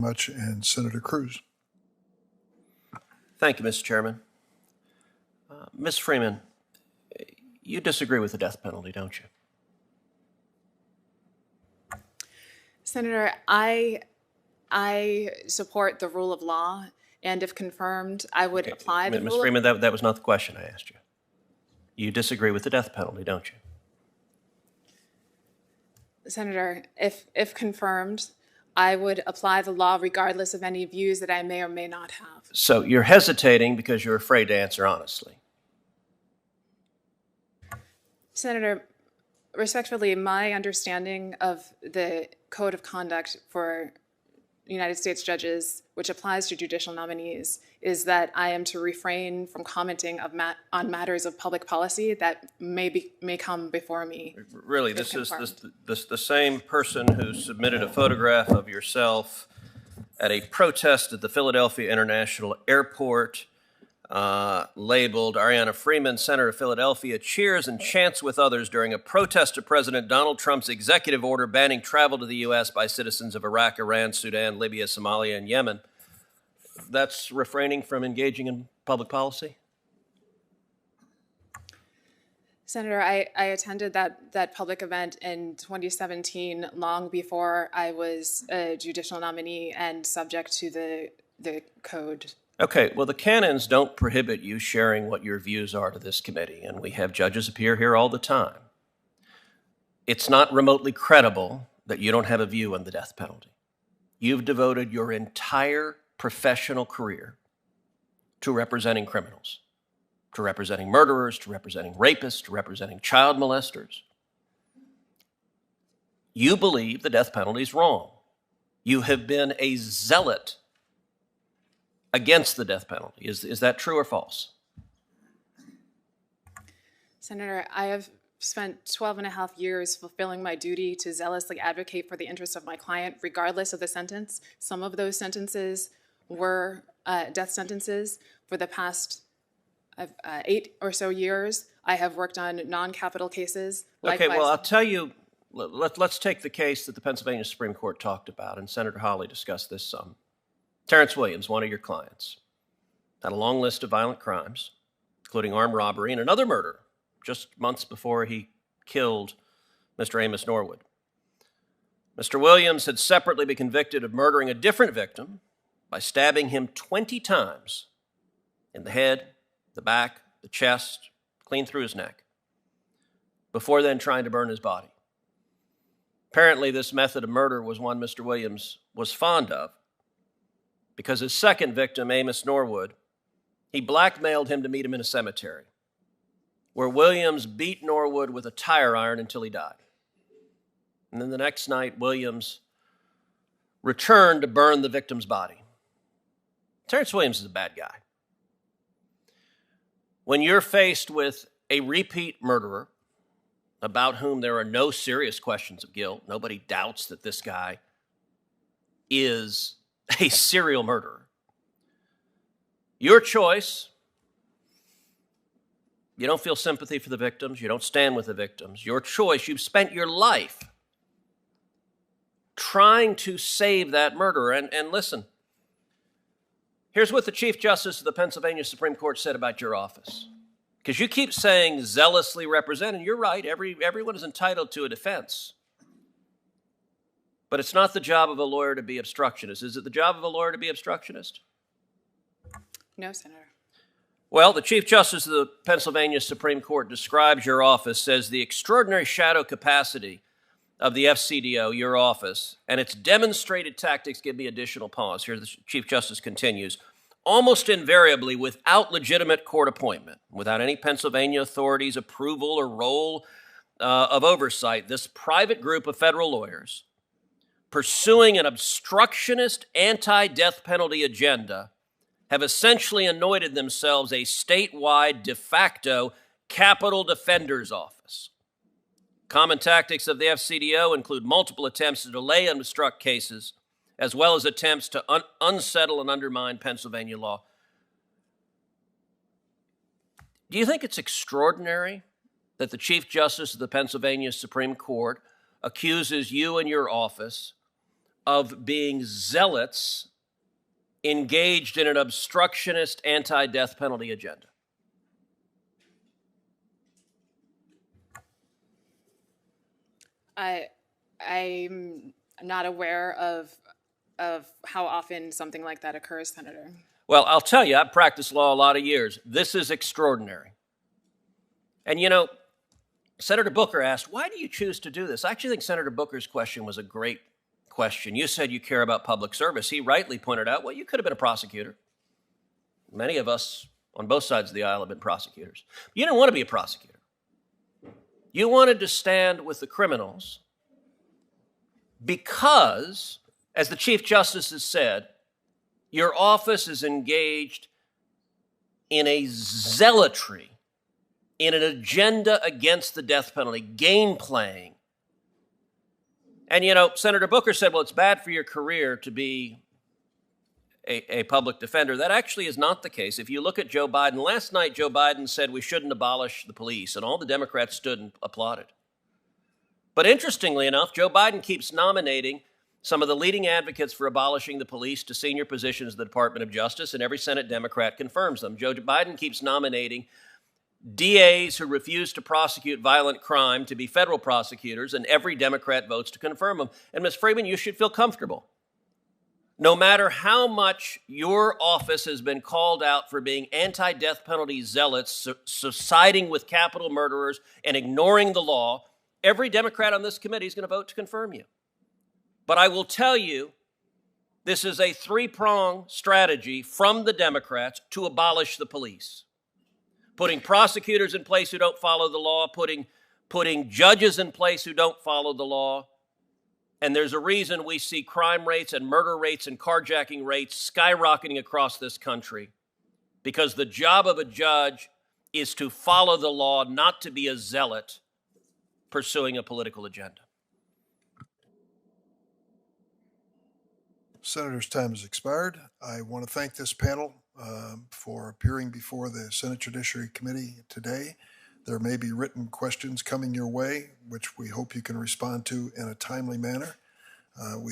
Much, and Senator Cruz. Thank you, Mr. Chairman. Ms. Freeman, you disagree with the death penalty, don't you? Senator, I support the rule of law, and if confirmed, I would apply the rule. Ms. Freeman, that was not the question I asked you. You disagree with the death penalty, don't you? Senator, if confirmed, I would apply the law regardless of any views that I may or may not have. So you're hesitating because you're afraid to answer honestly. Senator, respectfully, my understanding of the code of conduct for United States judges, which applies to judicial nominees, is that I am to refrain from commenting on matters of public policy that may come before me. Really, this is the same person who submitted a photograph of yourself at a protest at the Philadelphia International Airport, labeled Arianna Freeman, Senator of Philadelphia, cheers and chants with others during a protest to President Donald Trump's executive order banning travel to the U.S. by citizens of Iraq, Iran, Sudan, Libya, Somalia, and Yemen. That's refraining from engaging in public policy? Senator, I attended that public event in 2017, long before I was a judicial nominee and subject to the code. Okay, well, the canons don't prohibit you sharing what your views are to this committee, and we have judges appear here all the time. It's not remotely credible that you don't have a view on the death penalty. You've devoted your entire professional career to representing criminals, to representing murderers, to representing rapists, to representing child molesters. You believe the death penalty is wrong. You have been a zealot against the death penalty. Is that true or false? Senator, I have spent 12 and a half years fulfilling my duty to zealously advocate for the interests of my client, regardless of the sentence. Some of those sentences were death sentences. For the past 8 or so years, I have worked on non-capital cases. Okay, well, I'll tell you, let's take the case that the Pennsylvania Supreme Court talked about, and Senator Hawley discussed this some. Terrence Williams, one of your clients, had a long list of violent crimes, including armed robbery and another murder, just months before he killed Mr. Amos Norwood. Mr. Williams had separately been convicted of murdering a different victim by stabbing him 20 times in the head, the back, the chest, clean through his neck, before then trying to burn his body. Apparently, this method of murder was one Mr. Williams was fond of, because his second victim, Amos Norwood, he blackmailed him to meet him in a cemetery, where Williams beat Norwood with a tire iron until he died. And then the next night, Williams returned to burn the victim's body. Terrence Williams is a bad guy. When you're faced with a repeat murderer about whom there are no serious questions of guilt, nobody doubts that this guy is a serial murderer. Your choice, you don't feel sympathy for the victims, you don't stand with the victims. Your choice, you've spent your life trying to save that murderer. And listen, here's what the Chief Justice of the Pennsylvania Supreme Court said about your office. Because you keep saying zealously represent, and you're right, everyone is entitled to a defense. But it's not the job of a lawyer to be obstructionist. Is it the job of a lawyer to be obstructionist? No, Senator. Well, the Chief Justice of the Pennsylvania Supreme Court describes your office, says the extraordinary shadow capacity of the FCDO, your office, and its demonstrated tactics give me additional pause. Here the Chief Justice continues. Almost invariably without legitimate court appointment, without any Pennsylvania authority's approval or role of oversight, this private group of federal lawyers pursuing an obstructionist anti-death penalty agenda have essentially anointed themselves a statewide de facto capital defender's office. Common tactics of the FCDO include multiple attempts to delay and obstruct cases, as well as attempts to unsettle and undermine Pennsylvania law. Do you think it's extraordinary that the Chief Justice of the Pennsylvania Supreme Court accuses you and your office of being zealots engaged in an obstructionist anti-death penalty agenda? I'm not aware of how often something like that occurs, Senator. Well, I'll tell you, I've practiced law a lot of years. This is extraordinary. And you know, Senator Booker asked, why do you choose to do this? I actually think Senator Booker's question was a great question. You said you care about public service. He rightly pointed out, well, you could have been a prosecutor. Many of us on both sides of the aisle have been prosecutors. You didn't want to be a prosecutor. You wanted to stand with the criminals because, as the Chief Justice has said, your office is engaged in a zealotry, in an agenda against the death penalty, game playing. And, you know, Senator Booker said, well, it's bad for your career to be a public defender. That actually is not the case. If you look at Joe Biden, last night Joe Biden said we shouldn't abolish the police, and all the Democrats stood and applauded. But interestingly enough, Joe Biden keeps nominating some of the leading advocates for abolishing the police to senior positions in the Department of Justice, and every Senate Democrat confirms them. Joe Biden keeps nominating DAs who refuse to prosecute violent crime to be federal prosecutors, and every Democrat votes to confirm them. And Ms. Freeman, you should feel comfortable. No matter how much your office has been called out for being anti-death penalty zealots, siding with capital murderers and ignoring the law, every Democrat on this committee is going to vote to confirm you. But I will tell you, this is a three-pronged strategy from the Democrats to abolish the police. Putting prosecutors in place who don't follow the law, putting judges in place who don't follow the law. And there's a reason we see crime rates and murder rates and carjacking rates skyrocketing across this country, because the job of a judge is to follow the law, not to be a zealot pursuing a political agenda. Senator's time has expired. I want to thank this panel for appearing before the Senate Judiciary Committee today. There may be written questions coming your way, which we hope you can respond to in a timely manner. We